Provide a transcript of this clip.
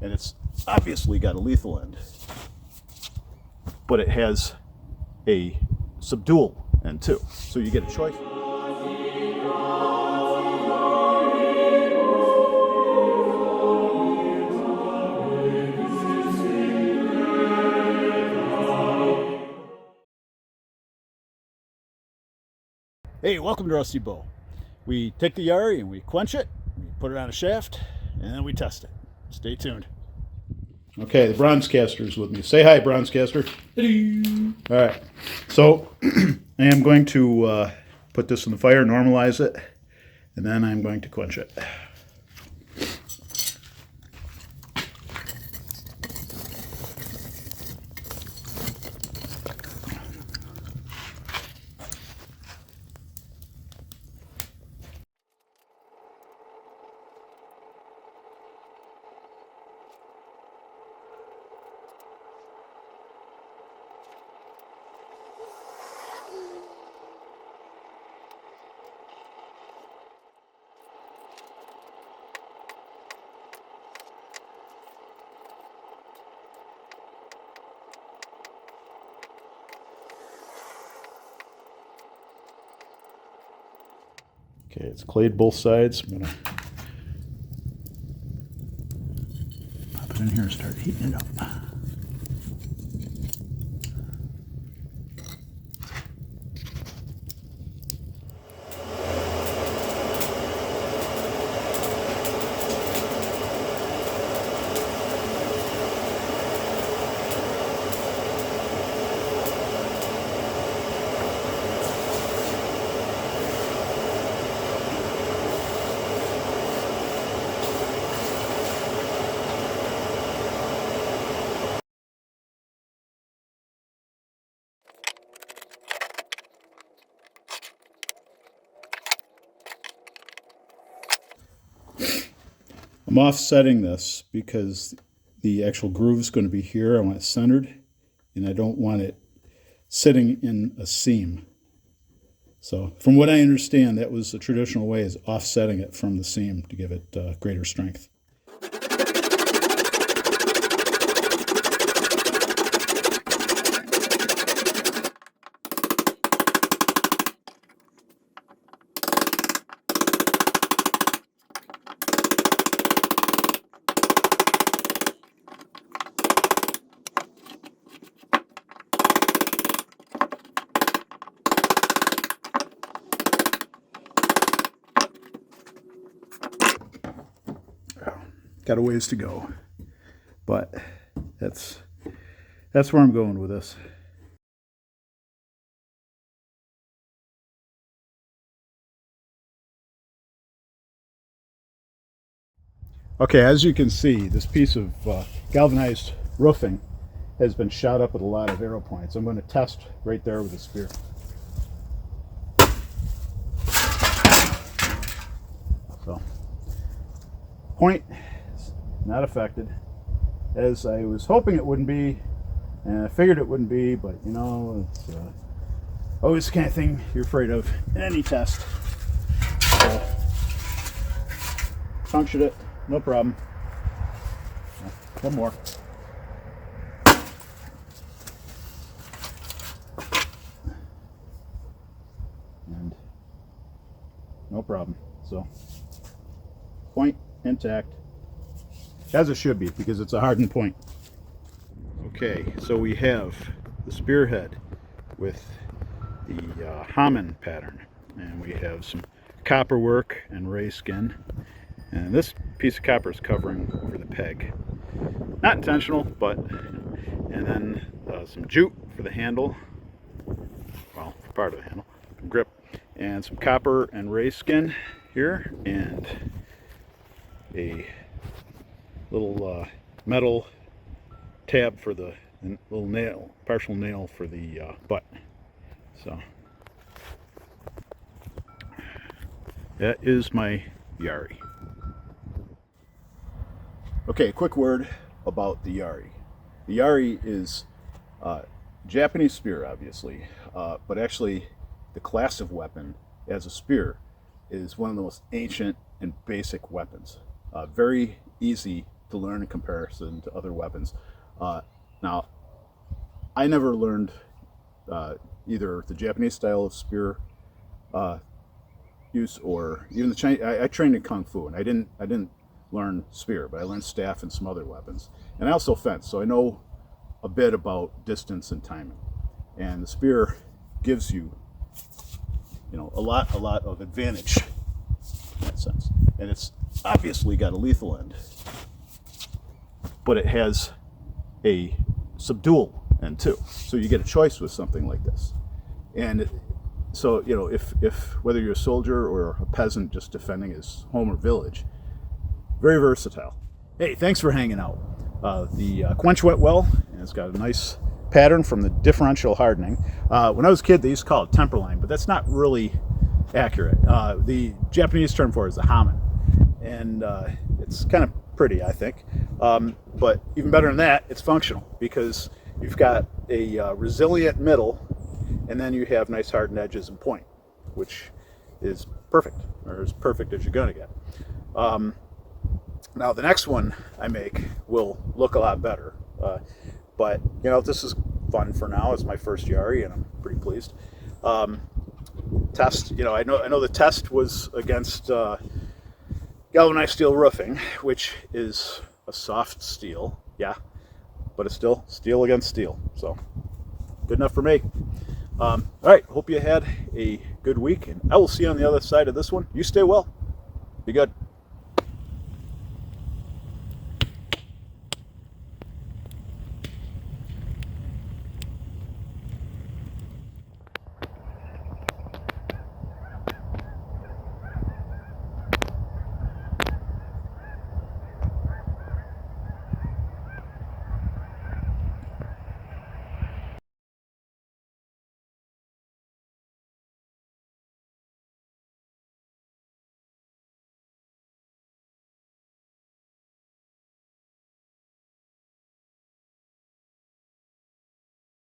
And it's obviously got a lethal end, but it has a subdual end too. So you get a choice. Hey, welcome to Rusty Bow. We take the Yari and we quench it, we put it on a shaft, and then we test it. Stay tuned. Okay, the bronze caster is with me. Say hi, bronze caster. Hello. All right, so I am going to put this in the fire, normalize it, and then I'm going to quench it. Okay, it's clayed both sides. I'm gonna pop it in here and start heating it up. I'm offsetting this because the actual groove is going to be here. I want it centered, and I don't want it sitting in a seam. So from what I understand, that was the traditional way, is offsetting it from the seam to give it greater strength. Got a ways to go, but that's where I'm going with this. Okay, as you can see, this piece of galvanized roofing has been shot up with a lot of arrow points. I'm going to test right there with a spear. So, point not affected, as I was hoping it wouldn't be, and I figured it wouldn't be, but you know, it's always the kind of thing you're afraid of in any test. So, punctured it, no problem. One more. And no problem. So, point intact. As it should be, because it's a hardened point. Okay, so we have the spearhead with the Hammond pattern, and we have some copper work and ray skin, and this piece of copper is covering over the peg. Not intentional, but, and then some jute for the handle, well, for part of the handle, grip, and some copper and ray skin here, and a little metal tab for the little nail, partial nail for the butt. So that is my Yari. Okay, quick word about the Yari. The Yari is Japanese spear, obviously, but actually the class of weapon as a spear is one of the most ancient and basic weapons. Very easy to learn in comparison to other weapons. Now, I never learned either the Japanese style of spear use or even the Chinese. I trained in Kung Fu, and I didn't learn spear, but I learned staff and some other weapons. And I also fence, so I know a bit about distance and timing. And the spear gives you, a lot of advantage in that sense. And it's obviously got a lethal end, but it has a subdual end too. So you get a choice with something like this. And so, if whether you're a soldier or a peasant just defending his home or village, very versatile. Hey, thanks for hanging out. The quench went well, and it's got a nice pattern from the differential hardening. When I was a kid, they used to call it temper line, but that's not really accurate. The Japanese term for it is a hamen, and it's kind of pretty, I think. But even better than that, it's functional, because you've got a resilient middle, and then you have nice hardened edges and point, which is perfect, or as perfect as you're going to get. Now the next one I make will look a lot better, but this is fun for now. It's my first Yari, and I'm pretty pleased. Test, I know the test was against galvanized steel roofing, which is a soft steel, yeah, but it's still steel against steel, so good enough for me. All right, hope you had a good week, and I will see you on the other side of this one. You stay well. Be good.